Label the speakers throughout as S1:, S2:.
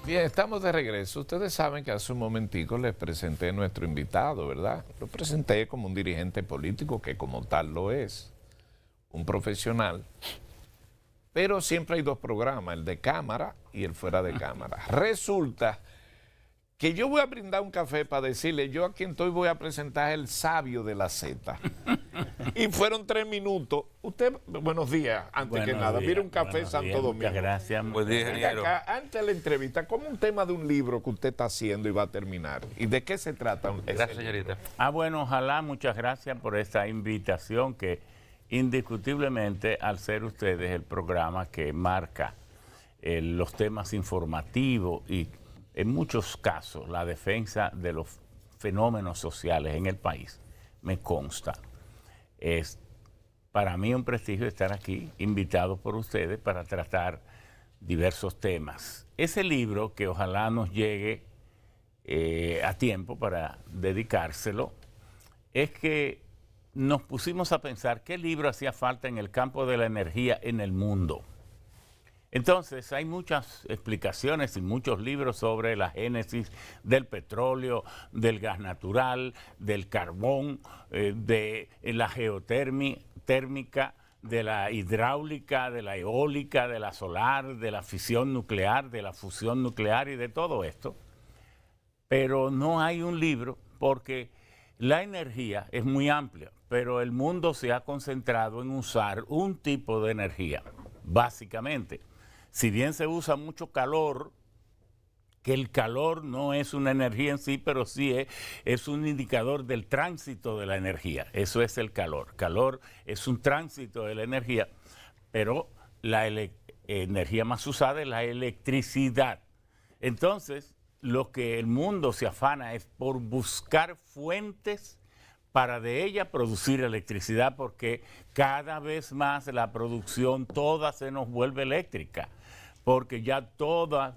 S1: Bien, estamos de regreso. Ustedes saben que hace un momentico les presenté a nuestro invitado, ¿verdad? Lo presenté como un dirigente político que como tal lo es, un profesional. Pero siempre hay dos programas, el de cámara y el fuera de cámara. Resulta que yo voy a brindar un café para decirle, yo a quien estoy voy a presentar el sabio de la Z. Y fueron 3 minutos. Usted, buenos días, antes que nada. Mire un café Santo Domingo.
S2: Muchas gracias.
S3: Buen día, ingeniero.
S1: Acá, antes de la entrevista, como un tema de un libro que usted está haciendo y va a terminar. ¿Y de qué se trata?
S3: Gracias, señorita.
S2: Bueno, ojalá, muchas gracias por esta invitación que indiscutiblemente al ser ustedes el programa que marca los temas informativos y en muchos casos la defensa de los fenómenos sociales en el país, me consta. Es para mí un prestigio estar aquí, invitado por ustedes para tratar diversos temas. Ese libro, que ojalá nos llegue a tiempo para dedicárselo, es que nos pusimos a pensar qué libro hacía falta en el campo de la energía en el mundo. Entonces, hay muchas explicaciones y muchos libros sobre la génesis del petróleo, del gas natural, del carbón, de la geotérmica, de la hidráulica, de la eólica, de la solar, de la fisión nuclear, de la fusión nuclear y de todo esto. Pero no hay un libro porque la energía es muy amplia, pero el mundo se ha concentrado en usar un tipo de energía, básicamente. Si bien se usa mucho calor, que el calor no es una energía en sí, pero sí es un indicador del tránsito de la energía. Eso es el calor. Calor es un tránsito de la energía, pero la energía más usada es la electricidad. Entonces, lo que el mundo se afana es por buscar fuentes para de ella producir electricidad, porque cada vez más la producción toda se nos vuelve eléctrica, porque ya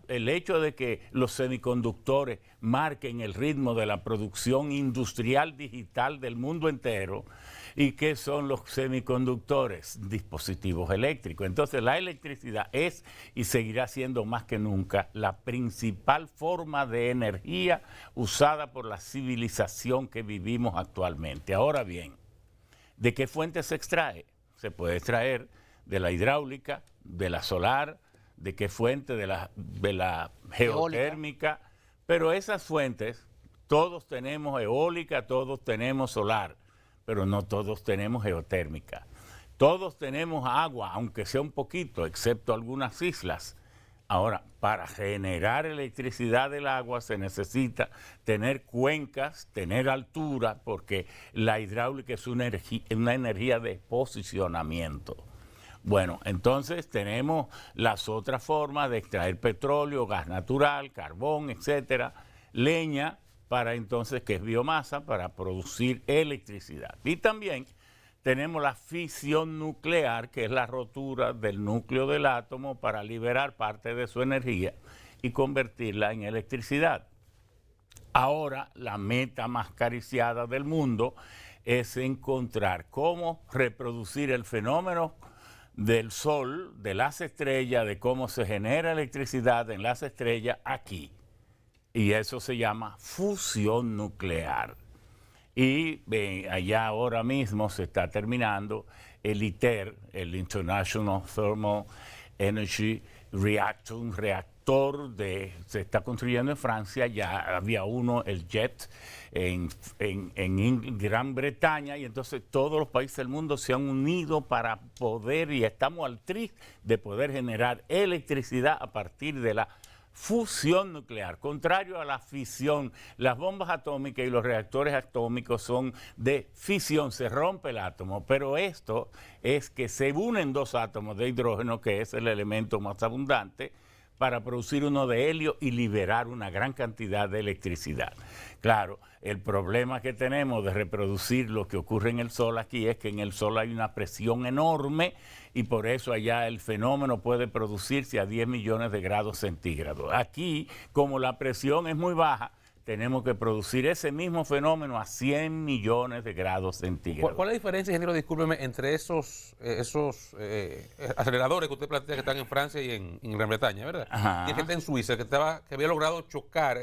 S2: el hecho de que los semiconductores marquen el ritmo de la producción industrial digital del mundo entero. ¿Y qué son los semiconductores? Dispositivos eléctricos. Entonces la electricidad es y seguirá siendo más que nunca la principal forma de energía usada por la civilización que vivimos actualmente. Ahora bien, ¿de qué fuente se extrae? Se puede extraer de la hidráulica, de la solar, de qué fuente, de la geotérmica, pero esas fuentes, todos tenemos eólica, todos tenemos solar, pero no todos tenemos geotérmica. Todos tenemos agua, aunque sea un poquito, excepto algunas islas. Ahora, para generar electricidad del agua se necesita tener cuencas, tener altura, porque la hidráulica es una energía de posicionamiento. Bueno, entonces tenemos las otras formas de extraer petróleo, gas natural, carbón, etcétera, leña, para entonces, que es biomasa, para producir electricidad. Y también tenemos la fisión nuclear, que es la rotura del núcleo del átomo para liberar parte de su energía y convertirla en electricidad. Ahora, la meta más codiciada del mundo es encontrar cómo reproducir el fenómeno del Sol, de las estrellas, de cómo se genera electricidad en las estrellas aquí. Y eso se llama fusión nuclear. Y allá ahora mismo se está terminando el ITER, el International Thermal Energy Reactor, un reactor se está construyendo en Francia, ya había uno, el JET, en Gran Bretaña, y entonces todos los países del mundo se han unido para poder, y estamos al tris de poder generar electricidad a partir de la fusión nuclear. Contrario a la fisión, las bombas atómicas y los reactores atómicos son de fisión, se rompe el átomo, pero esto es que se unen dos átomos de hidrógeno, que es el elemento más abundante, para producir uno de helio y liberar una gran cantidad de electricidad. Claro, el problema que tenemos de reproducir lo que ocurre en el Sol aquí es que en el Sol hay una presión enorme y por eso allá el fenómeno puede producirse a 10 millones de grados centígrados. Aquí, como la presión es muy baja, tenemos que producir ese mismo fenómeno a 100 millones de grados centígrados.
S3: ¿Cuál es la diferencia, ingeniero, discúlpeme, entre esos aceleradores que usted plantea que están en Francia y en Gran Bretaña, ¿verdad?
S2: Ajá.
S3: Y el que está en Suiza, que había logrado chocar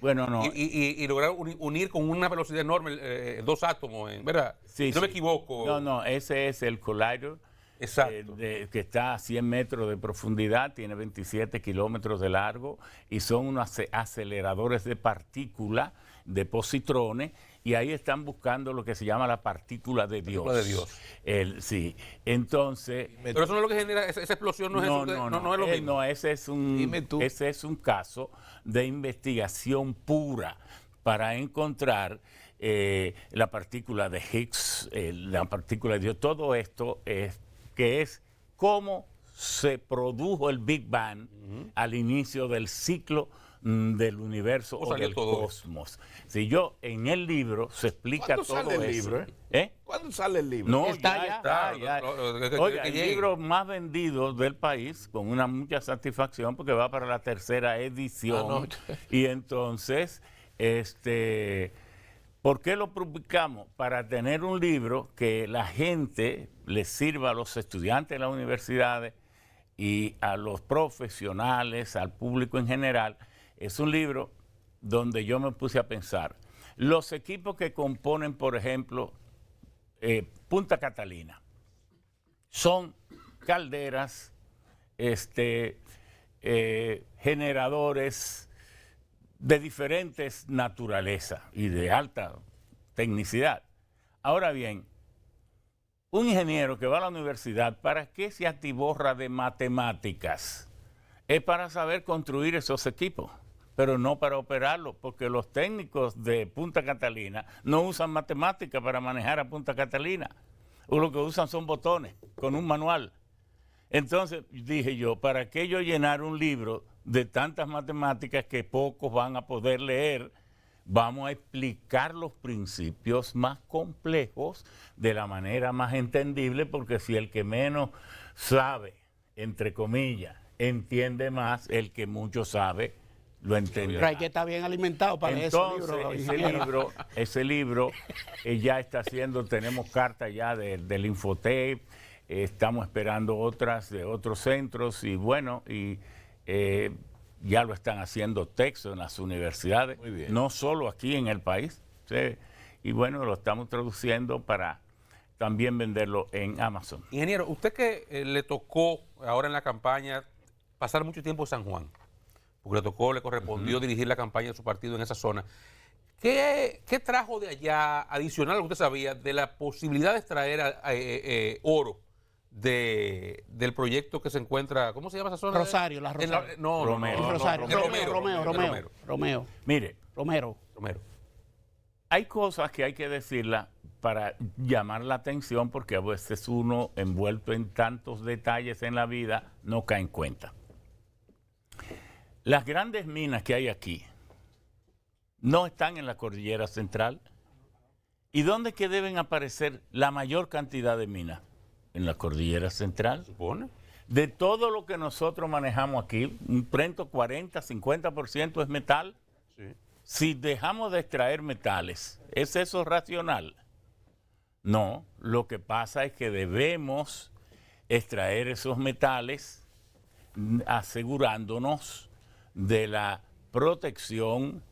S2: Bueno, no.
S3: y lograr unir con una velocidad enorme dos átomos, ¿verdad?
S2: Sí,
S3: no me
S2: sí.
S3: equivoco.
S2: No, ese es el Collider.
S3: Exacto.
S2: Que está a 100 metros de profundidad, tiene 27 kilómetros de largo y son unos aceleradores de partícula, de positrones, y ahí están buscando lo que se llama la partícula de Dios.
S3: Partícula de Dios.
S2: Sí, entonces...
S3: Pero eso no es lo que genera, esa explosión no es lo mismo.
S2: No, ese es un caso de investigación pura para encontrar la partícula de Higgs, la partícula de Dios, todo esto es cómo se produjo el Big Bang al inicio del ciclo del universo o del cosmos. Si yo en el libro se explica todo
S1: sale el
S2: eso.
S1: libro? ¿Cuándo sale el libro?
S2: No,
S4: Está
S2: ya. Oiga, el libro más vendido del país, con una mucha satisfacción, porque va para la 3ª edición. Y entonces, ¿por qué lo publicamos? Para tener un libro que la gente le sirva a los estudiantes de las universidades y a los profesionales, al público en general. Es un libro donde yo me puse a pensar. Los equipos que componen, por ejemplo, Punta Catalina, son calderas, generadores de diferentes naturalezas y de alta tecnicidad. Ahora bien, un ingeniero que va a la universidad, ¿para qué se atiborra de matemáticas? Es para saber construir esos equipos, pero no para operarlos, porque los técnicos de Punta Catalina no usan matemáticas para manejar a Punta Catalina. O lo que usan son botones con un manual. Entonces dije yo, ¿para qué yo llenar un libro de tantas matemáticas que pocos van a poder leer? Vamos a explicar los principios más complejos de la manera más entendible, porque si el que menos sabe, entre comillas, entiende más, el que mucho sabe, lo entenderá.
S4: Pero hay que estar bien alimentado para
S2: entonces, ese libro ya está haciendo, tenemos cartas ya del Infotape, estamos esperando otras de otros centros y bueno, ya lo están haciendo textos en las universidades, no solo aquí en el país, ¿sí? Y bueno, lo estamos traduciendo para también venderlo en Amazon.
S3: Ingeniero, usted que le tocó ahora en la campaña pasar mucho tiempo en San Juan, porque le correspondió dirigir la campaña de su partido en esa zona, ¿qué trajo de allá adicional a lo que usted sabía de la posibilidad de extraer oro del proyecto que se encuentra, ¿cómo se llama esa zona?
S4: Rosario, la Rosario. Romero.
S2: Mire,
S3: Romero.
S2: Hay cosas que hay que decirlas para llamar la atención, porque a veces uno, envuelto en tantos detalles en la vida, no cae en cuenta. Las grandes minas que hay aquí no están en la cordillera central. ¿Y dónde que deben aparecer la mayor cantidad de minas? En la cordillera central.
S3: ¿Supone?
S2: De todo lo que nosotros manejamos aquí, un 40-50% es metal.
S3: Sí.
S2: Si dejamos de extraer metales, ¿es eso racional? No, lo que pasa es que debemos extraer esos metales asegurándonos de la protección,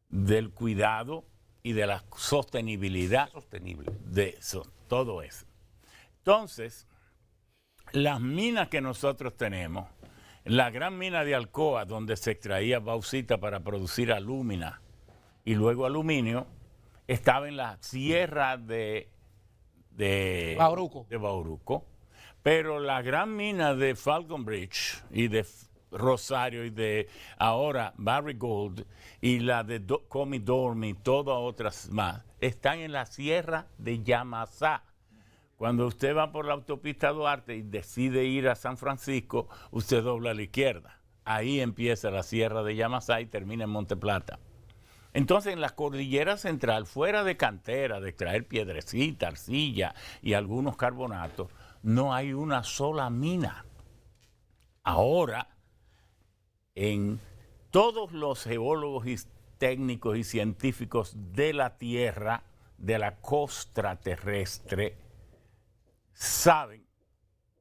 S2: del cuidado y de la sostenibilidad de eso, todo eso. Entonces, las minas que nosotros tenemos, la gran mina de Alcoa, donde se extraía bauxita para producir alúmina y luego aluminio, estaba en la sierra de Bauruco. Pero la gran mina de Falcon Bridge y de Rosario y de ahora Barry Gold y la de Comidormi y todas otras más, están en la sierra de Yamasá. Cuando usted va por la autopista Duarte y decide ir a San Francisco, usted dobla a la izquierda. Ahí empieza la sierra de Yamasá y termina en Monte Plata. Entonces, en la cordillera central, fuera de cantera, de extraer piedrecita, arcilla y algunos carbonatos, no hay una sola mina. Ahora, en todos los geólogos y técnicos y científicos de la Tierra, de la costra terrestre, saben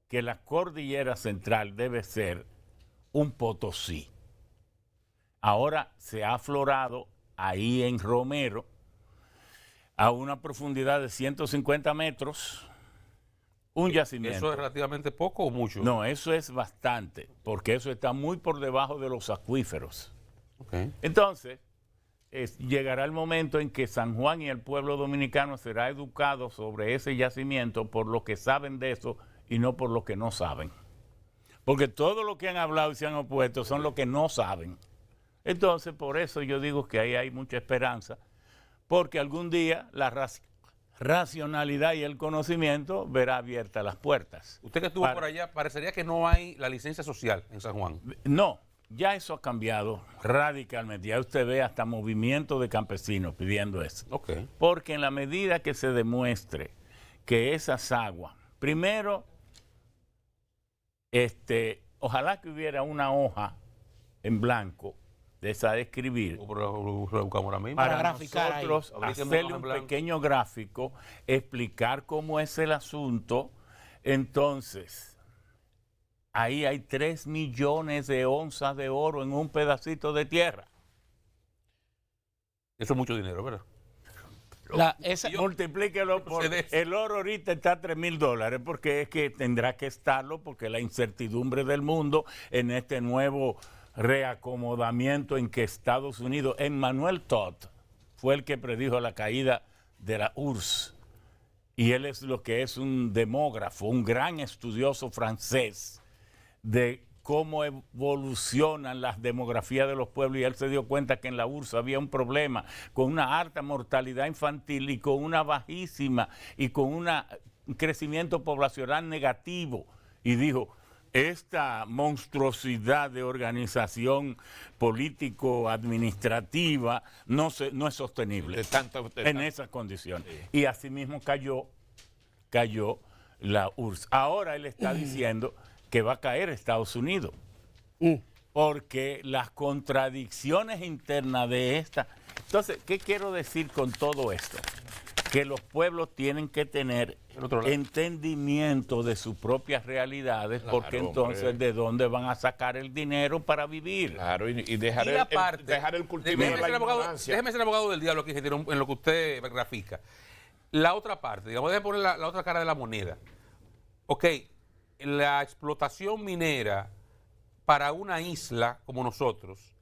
S2: que la cordillera central debe ser un Potosí. Ahora se ha aflorado ahí en Romero, a una profundidad de 150 metros, un yacimiento.
S3: ¿Eso es relativamente poco o mucho?
S2: No, eso es bastante, porque eso está muy por debajo de los acuíferos.
S3: Okay.
S2: Entonces, llegará el momento en que San Juan y el pueblo dominicano será educado sobre ese yacimiento por lo que saben de eso y no por lo que no saben. Porque todo lo que han hablado y se han opuesto son lo que no saben. Entonces, por eso yo digo que ahí hay mucha esperanza, porque algún día la racionalidad y el conocimiento verá abiertas las puertas.
S3: Usted que estuvo por allá, parecería que no hay la licencia social en San Juan.
S2: No, ya eso ha cambiado radicalmente. Ya usted ve hasta movimientos de campesinos pidiendo eso.
S3: Okay.
S2: Porque en la medida que se demuestre que esas aguas, primero, ojalá que hubiera una hoja en blanco de esa de escribir,
S3: Lo buscamos ahora mismo.
S2: para
S4: graficar ahí.
S2: nosotros
S3: Ahorita
S2: hacerle
S3: en
S2: un
S3: blanco.
S2: pequeño gráfico, explicar cómo es el asunto. Entonces, ahí hay 3 millones de onzas de oro en un pedacito de tierra.
S3: Eso es mucho dinero, ¿verdad?
S2: Multiplíquelo por... El oro ahorita está a $3,000, porque es que tendrá que estarlo, porque la incertidumbre del mundo en este nuevo reacomodamiento en que Estados Unidos, Emmanuel Todd, fue el que predijo la caída de la URSS. Y él es lo que es un demógrafo, un gran estudioso francés de cómo evolucionan las demografías de los pueblos, y él se dio cuenta que en la URSS había un problema con una alta mortalidad infantil y con una bajísima y con un crecimiento poblacional negativo, y dijo: esta monstruosidad de organización político-administrativa no es sostenible en esas condiciones. Sí. Y asimismo cayó la URSS. Ahora él está diciendo que va a caer Estados Unidos, porque las contradicciones internas de esta... Entonces, ¿qué quiero decir con todo esto? Que los pueblos tienen que tener entendimiento de sus propias realidades, claro, porque entonces, hombre, ¿de dónde van a sacar el dinero para vivir?
S1: Claro, y dejar, dejar el cultivo de la ignorancia.
S3: Déjeme ser abogado del diablo aquí, en lo que usted grafica. La otra parte, digamos, déjeme poner la otra cara de la moneda. Ok, la explotación minera para una isla como nosotros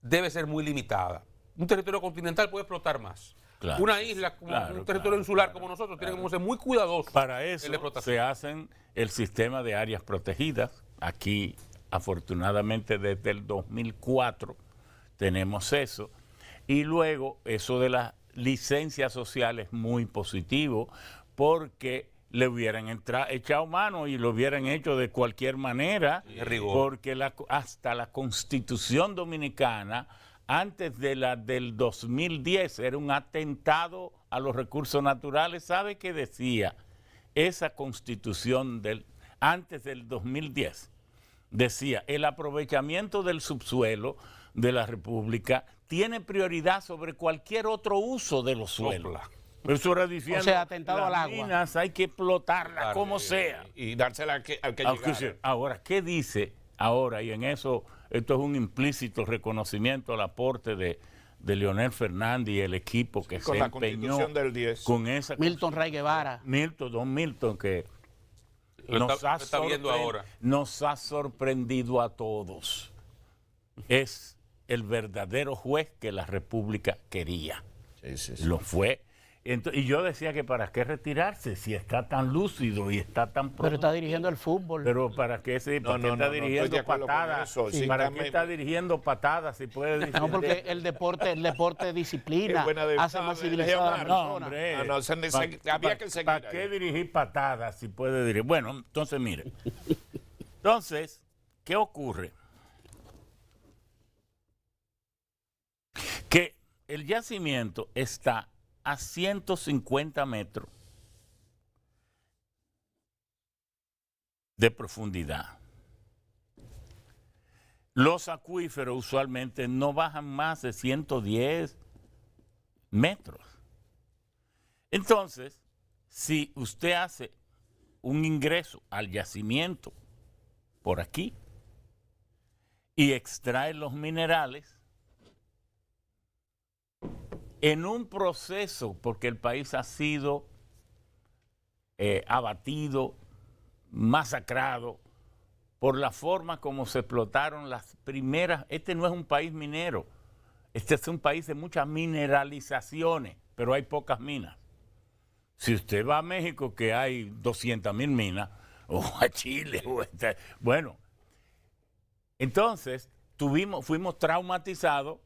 S3: debe ser muy limitada. Un territorio continental puede explotar más. Claro, una isla, como un territorio insular como nosotros, tiene que ser muy cuidadosos.
S2: Para eso se hacen el sistema de áreas protegidas. Aquí, afortunadamente, desde el 2004 tenemos eso. Y luego, eso de las licencias sociales es muy positivo, porque le hubieran echado mano y lo hubieran hecho de cualquier manera, porque hasta la Constitución Dominicana, antes de la del 2010, era un atentado a los recursos naturales. ¿Sabe qué decía esa Constitución antes del 2010? Decía: el aprovechamiento del subsuelo de la República tiene prioridad sobre cualquier otro uso de los suelos. Eso era diciendo,
S4: o sea, atentado al agua.
S2: Minas hay que explotarlas como sea.
S1: Y dársela al que llegar.
S2: Ahora, ¿qué dice ahora? Y en eso, esto es un implícito reconocimiento al aporte de Leonel Fernández y el equipo que se empeñó
S1: del 10.
S2: con esa...
S4: Milton Ray Guevara.
S2: Don Milton, que nos ha sorprendido a todos. Es el verdadero juez que la República quería. Sí. Lo fue. Y yo decía que para qué retirarse si está tan lúcido y está tan...
S4: Pero está dirigiendo el fútbol.
S2: Pero para qué, está dirigiendo patadas. Sí. ¿Para qué está dirigiendo patadas si puede dirigir?
S4: No, porque el deporte es disciplina, hace más civilizado a la persona.
S1: Había que seguir.
S2: ¿Para qué dirigir patadas si puede dirigir? Bueno, entonces mire. Entonces, ¿qué ocurre? Que el yacimiento está a 150 metros de profundidad. Los acuíferos usualmente no bajan más de 110 metros. Entonces, si usted hace un ingreso al yacimiento por aquí y extrae los minerales, en un proceso, porque el país ha sido abatido, masacrado, por la forma como se explotaron las primeras. Este no es un país minero, este es un país de muchas mineralizaciones, pero hay pocas minas. Si usted va a México, que hay 200.000 minas, o a Chile, bueno, entonces fuimos traumatizados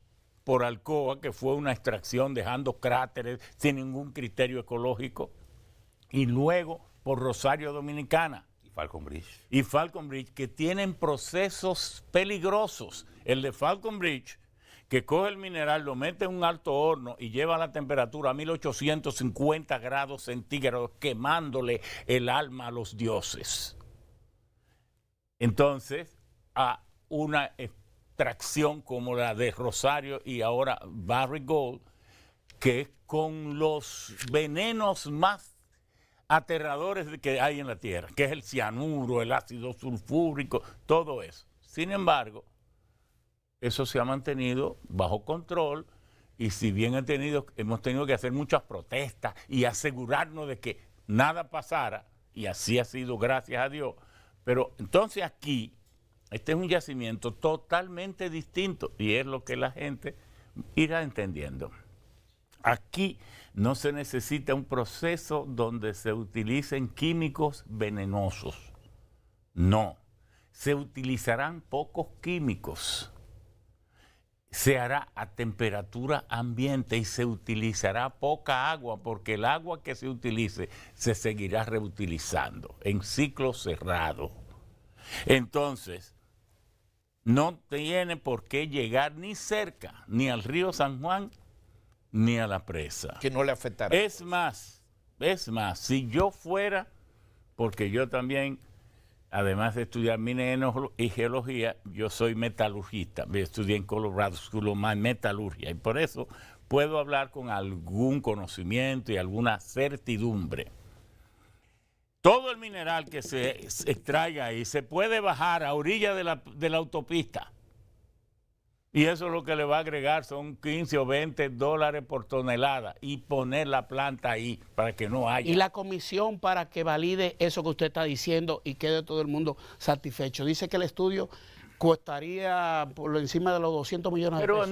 S2: por Alcoa, que fue una extracción dejando cráteres sin ningún criterio ecológico, y luego por Rosario Dominicana. Y Falcon Bridge, que tienen procesos peligrosos. El de Falcon Bridge, que coge el mineral, lo mete en un alto horno y lleva la temperatura a 1850 grados centígrados, quemándole el alma a los dioses. Entonces, a una extracción como la de Rosario y ahora Barrick Gold, que es con los venenos más aterradores que hay en la tierra, que es el cianuro, el ácido sulfúrico, todo eso. Sin embargo, eso se ha mantenido bajo control y si bien hemos tenido que hacer muchas protestas y asegurarnos de que nada pasara, y así ha sido, gracias a Dios, pero entonces aquí, este es un yacimiento totalmente distinto y es lo que la gente irá entendiendo. Aquí no se necesita un proceso donde se utilicen químicos venenosos. No, se utilizarán pocos químicos. Se hará a temperatura ambiente y se utilizará poca agua porque el agua que se utilice se seguirá reutilizando en ciclo cerrado. Entonces, no tiene por qué llegar ni cerca, ni al río San Juan, ni a la presa.
S1: Que no le afectará.
S2: Es más, si yo fuera, porque yo también, además de estudiar minería y geología, yo soy metalurgista. Estudié en Colorado School of Mines metalurgia y por eso puedo hablar con algún conocimiento y alguna certidumbre. Todo el mineral que se extraiga ahí se puede bajar a orilla de la autopista. Y eso es lo que le va a agregar, son 15 o 20 dólares por tonelada y poner la planta ahí para que no haya.
S4: Y la comisión para que valide eso que usted está diciendo y quede todo el mundo satisfecho. Dice que el estudio costaría por encima de los 200 millones de pesos.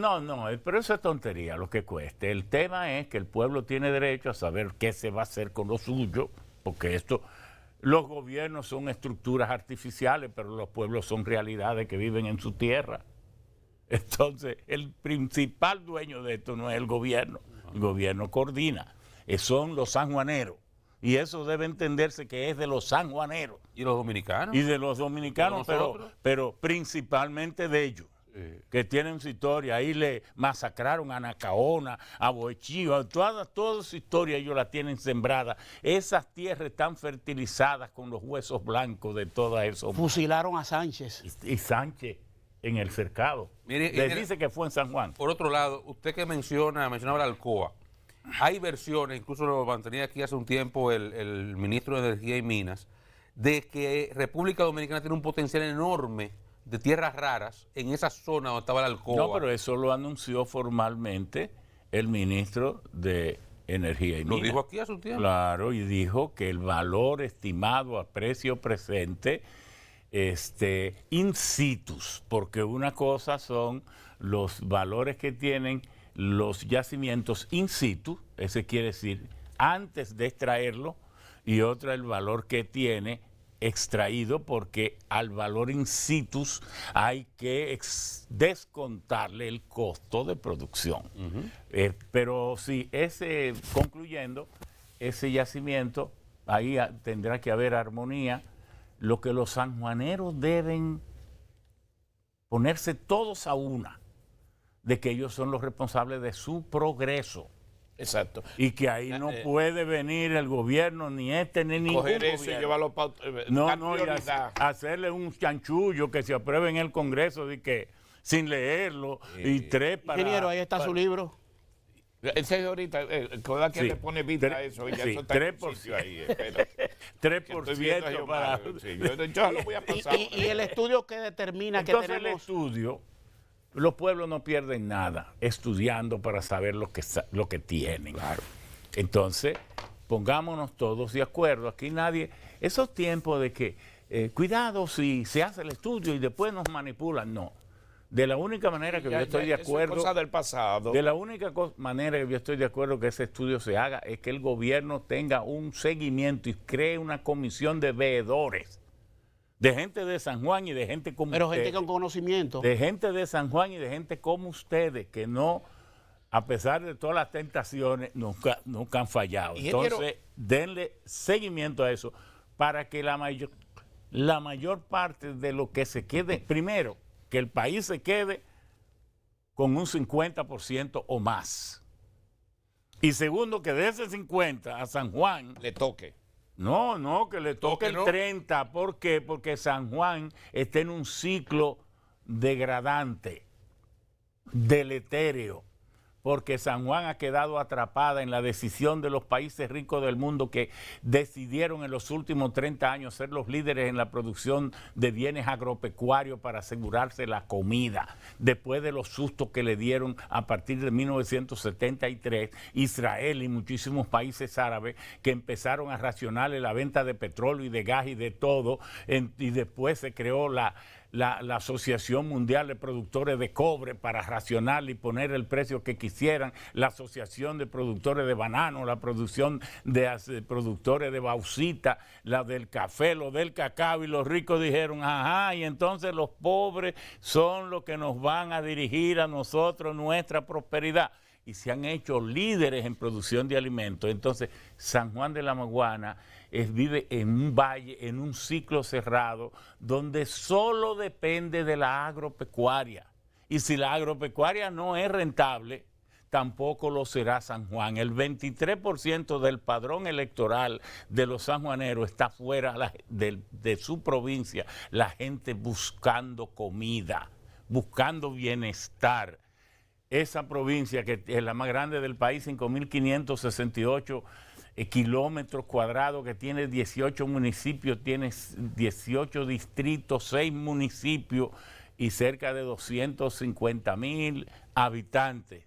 S2: Pero eso es tontería lo que cueste. El tema es que el pueblo tiene derecho a saber qué se va a hacer con lo suyo, porque los gobiernos son estructuras artificiales, pero los pueblos son realidades que viven en su tierra. Entonces, el principal dueño de esto no es el gobierno coordina, son los sanjuaneros. Y eso debe entenderse que es de los sanjuaneros.
S3: ¿Y los dominicanos?
S2: Y de los dominicanos, pero principalmente de ellos, que tienen su historia. Ahí le masacraron a Nacaona, a Boechío, toda su historia ellos la tienen sembrada. Esas tierras están fertilizadas con los huesos blancos de todas esos.
S4: Fusilaron a Sánchez.
S2: Y Sánchez en el cercado. Les dice que fue en San Juan.
S3: Por otro lado, usted que mencionaba la Alcoa, hay versiones, incluso lo mantenía aquí hace un tiempo el ministro de Energía y Minas, de que República Dominicana tiene un potencial enorme de tierras raras en esa zona donde estaba la Alcoa.
S2: No, pero eso lo anunció formalmente el ministro de Energía y Minas.
S3: Lo dijo aquí hace un tiempo.
S2: Claro, y dijo que el valor estimado a precio presente in situ, porque una cosa son los valores que tienen los yacimientos in situ, ese quiere decir antes de extraerlo, y otra el valor que tiene extraído, porque al valor in situ hay que descontarle el costo de producción. Pero sí, concluyendo, ese yacimiento, ahí tendrá que haber armonía. Lo que los sanjuaneros deben ponerse todos a una, de que ellos son los responsables de su progreso.
S1: Exacto.
S2: Y que ahí no puede venir el gobierno, ni este, ni ningún
S1: Coger eso y
S2: gobierno.
S1: llevarlo para
S2: No, y hacerle un chanchullo que se apruebe en el Congreso de que sin leerlo y tres para...
S4: Ingeniero, ahí está su libro.
S1: Ese es ahorita, ¿verdad que
S2: Sí.
S1: le pone vista a eso? Ya
S2: Sí,
S1: eso está en
S2: 3%.
S1: un sitio ahí, espera. Que estoy viendo a
S2: 3% para...
S1: Xiomara, sí, yo lo voy a pasar.
S4: Y el estudio que determina
S2: Entonces
S4: que
S2: el
S4: tenemos...
S2: estudio, los pueblos no pierden nada estudiando para saber lo que tienen.
S1: Claro.
S2: Entonces, pongámonos todos de acuerdo. Aquí nadie... Esos tiempos de que, cuidado si se hace el estudio y después nos manipulan, no. De la única manera que yo estoy de acuerdo...
S1: Eso es cosa del pasado.
S2: De la única manera que yo estoy de acuerdo que ese estudio se haga es que el gobierno tenga un seguimiento y cree una comisión de veedores, de gente de San Juan y de gente como
S4: Pero
S2: ustedes.
S4: gente con conocimiento.
S2: De gente de San Juan y de gente como ustedes, que no, a pesar de todas las tentaciones, nunca han fallado. Entonces, denle seguimiento a eso para que la mayor parte de lo que se quede, primero, que el país se quede con un 50% o más. Y segundo, que de ese 50 a San Juan...
S1: Le toque.
S2: No, que le toque el
S3: ¿no?
S2: 30. ¿Por qué? Porque San Juan está en un ciclo degradante, deletéreo, porque San Juan ha quedado atrapada en la decisión de los países ricos del mundo que decidieron en los últimos 30 años ser los líderes en la producción de bienes agropecuarios para asegurarse la comida. Después de los sustos que le dieron a partir de 1973, Israel y muchísimos países árabes que empezaron a racionarle la venta de petróleo y de gas y de todo, y después se creó la Asociación Mundial de Productores de Cobre para racionar y poner el precio que quisieran, la Asociación de Productores de Banano, la producción de productores de bauxita, la del café, lo del cacao, y los ricos dijeron, ajá, y entonces los pobres son los que nos van a dirigir a nosotros nuestra prosperidad. Y se han hecho líderes en producción de alimentos. Entonces, San Juan de la Maguana vive en un valle, en un ciclo cerrado, donde solo depende de la agropecuaria. Y si la agropecuaria no es rentable, tampoco lo será San Juan. El 23% del padrón electoral de los sanjuaneros está fuera de su provincia, la gente buscando comida, buscando bienestar. Esa provincia, que es la más grande del país, 5.568 kilómetros cuadrados, que tiene 18 municipios, tiene 18 distritos, 6 municipios y cerca de 250.000 habitantes.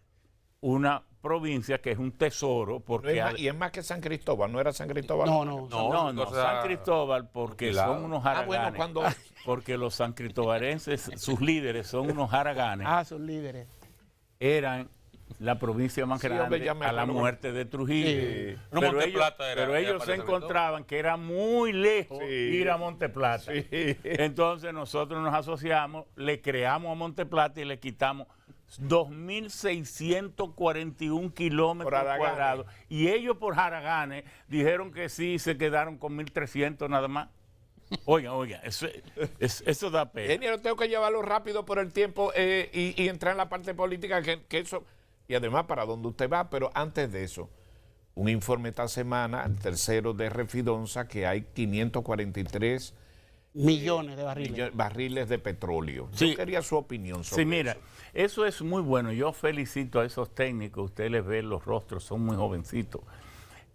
S2: Una provincia que es un tesoro porque...
S1: Y es más que San Cristóbal, ¿no era San Cristóbal?
S2: No, San Cristóbal, porque son unos haraganes.
S1: Bueno,
S2: porque los sancristobalenses, sus líderes son unos haraganes.
S4: Sus líderes.
S2: Eran la provincia más grande a la muerte de Trujillo.
S1: Sí.
S2: Pero ellos se encontraban que era muy lejos ir a Monteplata.
S1: Sí.
S2: Entonces nosotros nos asociamos, le creamos a Monteplata y le quitamos 2.641 kilómetros cuadrados. Y ellos por haraganes dijeron que sí, se quedaron con 1.300 nada más. Oiga, eso da pena.
S1: Ingeniero, tengo que llevarlo rápido por el tiempo y entrar en la parte política, que eso, y además para dónde usted va, pero antes de eso, un informe esta semana, el tercero de Refidonza, que hay 543
S4: millones de barriles.
S1: Barriles de petróleo.
S2: Sí.
S1: Yo quería su opinión sobre
S2: Sí, mira,
S1: eso.
S2: eso es muy bueno. Yo felicito a esos técnicos, usted les ve los rostros, son muy jovencitos.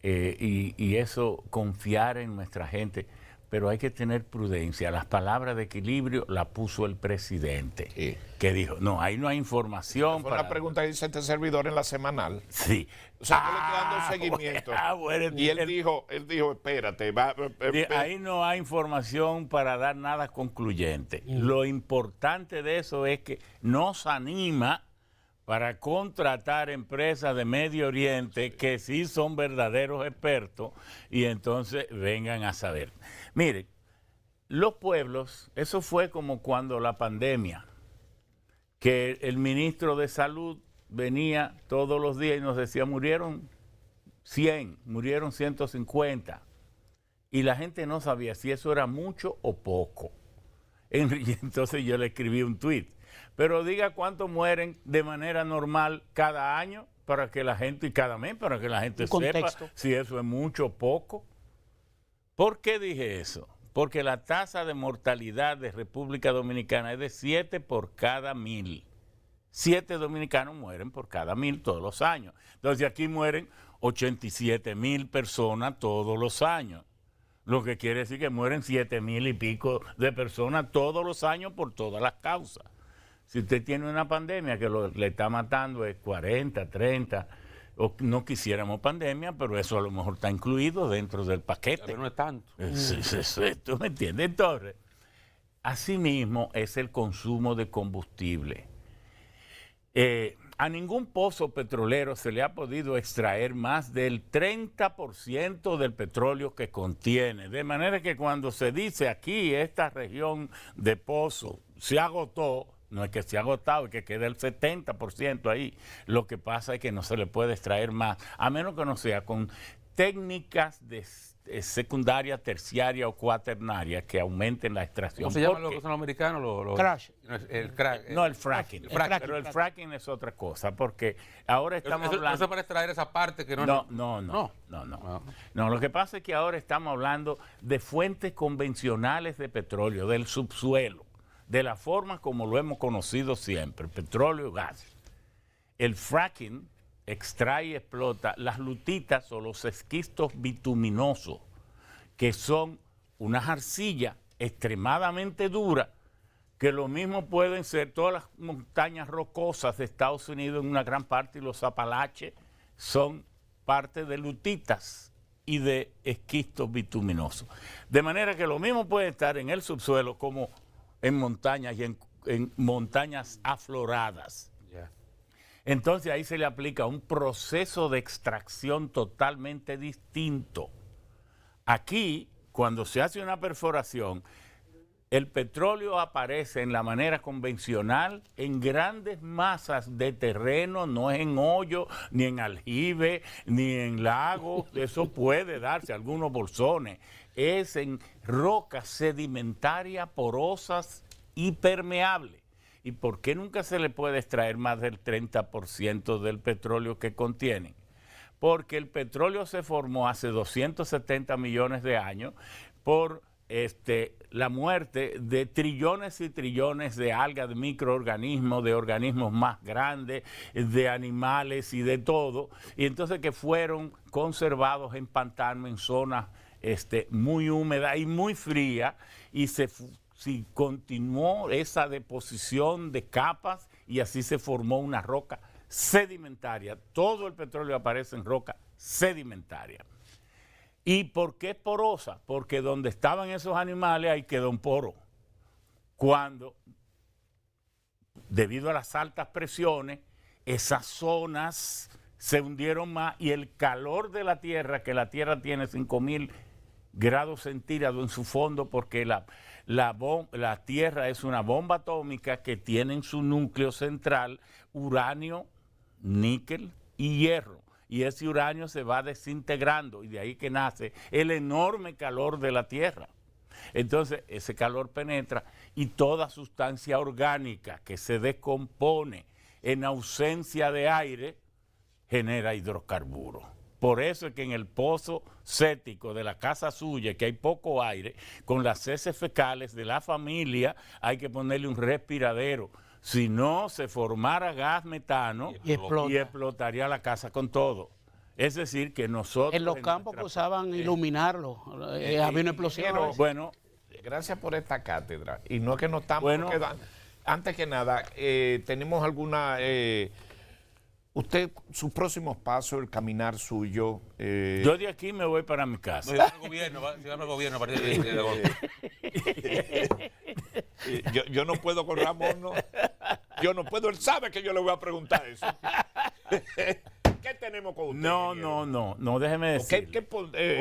S2: Y eso, confiar en nuestra gente. Pero hay que tener prudencia. Las palabras de equilibrio las puso el presidente,
S1: Sí.
S2: que dijo, no, ahí no hay información.
S1: Fue una pregunta que hizo este servidor en la semanal.
S2: Sí.
S1: O sea, yo le estoy dando seguimiento.
S2: Bueno,
S1: y él dijo, espérate,
S2: ahí no hay información para dar nada concluyente. Lo importante de eso es que nos anima para contratar empresas de Medio Oriente que sí son verdaderos expertos y entonces vengan a saber. Miren, los pueblos, eso fue como cuando la pandemia, que el ministro de Salud venía todos los días y nos decía, murieron 100, murieron 150. Y la gente no sabía si eso era mucho o poco. Y entonces yo le escribí un tuit. Pero diga cuántos mueren de manera normal cada año para que la gente, y cada mes, para que la gente
S4: Un
S2: sepa
S4: contexto.
S2: si eso es mucho o poco. ¿Por qué dije eso? Porque la tasa de mortalidad de República Dominicana es de 7 por cada 1000. 7 dominicanos mueren por cada 1000 todos los años. Entonces aquí mueren 87,000 personas todos los años. Lo que quiere decir que mueren 7,000 y pico de personas todos los años por todas las causas. Si usted tiene una pandemia que le está matando es 40, 30, o no quisiéramos pandemia, pero eso a lo mejor está incluido dentro del paquete.
S3: Pero no es tanto.
S2: ¿Tú me entiendes? Entonces, asimismo es el consumo de combustible. A ningún pozo petrolero se le ha podido extraer más del 30% del petróleo que contiene. De manera que cuando se dice aquí, esta región de pozo se agotó, no es que se ha agotado, es que queda el 70% ahí. Lo que pasa es que no se le puede extraer más, a menos que no sea con técnicas de secundaria, terciaria o cuaternaria que aumenten la extracción.
S3: ¿Cómo se llama lo que son los americanos?
S4: Crash.
S3: El crack.
S2: No, el fracking.
S3: El fracking.
S2: Pero el fracking es otra cosa, porque ahora estamos hablando...
S3: Eso para extraer esa parte que no...
S2: No, lo que pasa es que ahora estamos hablando de fuentes convencionales de petróleo, del subsuelo, de la forma como lo hemos conocido siempre, petróleo y gas. El fracking extrae y explota las lutitas o los esquistos bituminosos, que son unas arcillas extremadamente duras, que lo mismo pueden ser todas las montañas rocosas de Estados Unidos en una gran parte, y los Apalaches son parte de lutitas y de esquistos bituminosos. De manera que lo mismo puede estar en el subsuelo como en montañas y en montañas afloradas. Entonces ahí se le aplica un proceso de extracción totalmente distinto. Aquí, cuando se hace una perforación, el petróleo aparece en la manera convencional en grandes masas de terreno, no es en hoyo, ni en aljibe, ni en lagos. Eso puede darse, algunos bolsones. Es en rocas sedimentarias, porosas y permeables. ¿Y por qué nunca se le puede extraer más del 30% del petróleo que contienen? Porque el petróleo se formó hace 270 millones de años por la muerte de trillones y trillones de algas, de microorganismos, de organismos más grandes, de animales y de todo. Y entonces que fueron conservados en pantanos, en zonas muy húmedas y muy frías, y si continuó esa deposición de capas y así se formó una roca sedimentaria. Todo el petróleo aparece en roca sedimentaria. ¿Y por qué es porosa? Porque donde estaban esos animales ahí quedó un poro. Cuando, debido a las altas presiones, esas zonas se hundieron más y el calor de la Tierra, que la Tierra tiene 5,000 grados centígrados en su fondo, porque la Tierra es una bomba atómica que tiene en su núcleo central uranio, níquel y hierro. Y ese uranio se va desintegrando y de ahí que nace el enorme calor de la Tierra. Entonces ese calor penetra y toda sustancia orgánica que se descompone en ausencia de aire genera hidrocarburos. Por eso es que en el pozo séptico de la casa suya, que hay poco aire, con las heces fecales de la familia hay que ponerle un respiradero. Si no, se formara gas metano y explotaría la casa con todo. Es decir, que nosotros...
S4: En los campos que usaban iluminarlo, había una explosión.
S1: Bueno, gracias por esta cátedra. Y no es que no estamos...
S2: Bueno,
S1: antes que nada, tenemos alguna... usted, sus próximos pasos, el caminar suyo...
S2: yo de aquí me voy para mi casa.
S3: No, el gobierno a partir de agosto.
S1: Yo no puedo con Ramón, no. Yo no puedo, él sabe que yo le voy a preguntar eso. ¿Qué tenemos con usted?
S2: No, déjeme decir.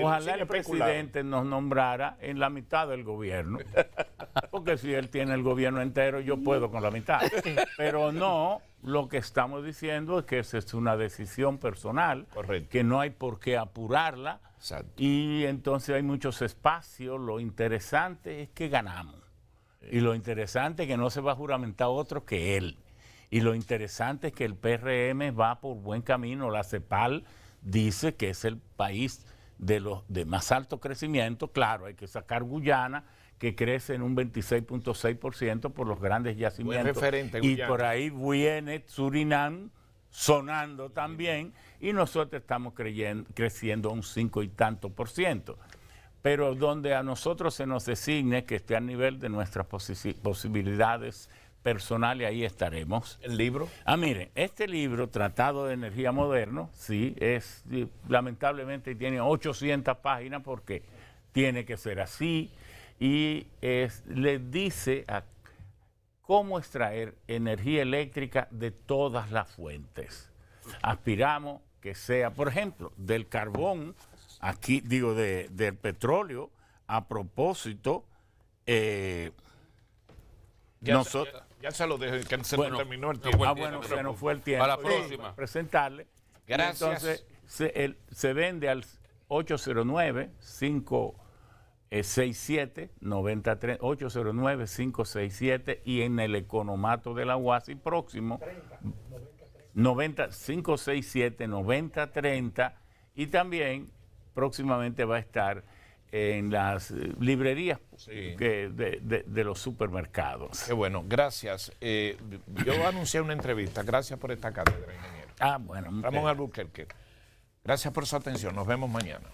S2: Ojalá el
S1: especular.
S2: presidente nos nombrara en la mitad del gobierno. Porque si él tiene el gobierno entero, yo puedo con la mitad. Pero no, lo que estamos diciendo es que esa es una decisión personal.
S1: Correcto.
S2: Que no hay por qué apurarla.
S1: Exacto.
S2: Y entonces hay muchos espacios. Lo interesante es que ganamos. Y lo interesante es que no se va a juramentar otro que él. Y lo interesante es que el PRM va por buen camino. La CEPAL dice que es el país de más alto crecimiento. Claro, hay que sacar Guyana, que crece en un 26.6% por los grandes yacimientos.
S1: Referente,
S2: y
S1: Guyana.
S2: por ahí viene Surinam sonando también, y nosotros estamos creciendo un 5 y tanto %. Pero donde a nosotros se nos designe que esté a nivel de nuestras posibilidades personales, ahí estaremos.
S1: ¿El libro?
S2: Miren, este libro, Tratado de Energía Moderno, sí, lamentablemente tiene 800 páginas porque tiene que ser así, y les dice cómo extraer energía eléctrica de todas las fuentes. Aspiramos que sea, por ejemplo, del carbón, aquí digo del petróleo, a propósito,
S1: Ya se lo dejo, que se nos terminó el tiempo.
S2: bueno, se nos fue el tiempo.
S3: A la próxima.
S2: Presentarle.
S1: Gracias.
S2: Entonces, se vende al 809-567-9030, 809-567, y en el economato de la UASI próximo, 567-9030, y también próximamente va a estar en las librerías de los supermercados.
S1: Qué bueno, gracias. Yo anuncié una entrevista. Gracias por esta cátedra, ingeniero.
S2: Bueno.
S1: Ramón Albuquerque. Gracias por su atención. Nos vemos mañana.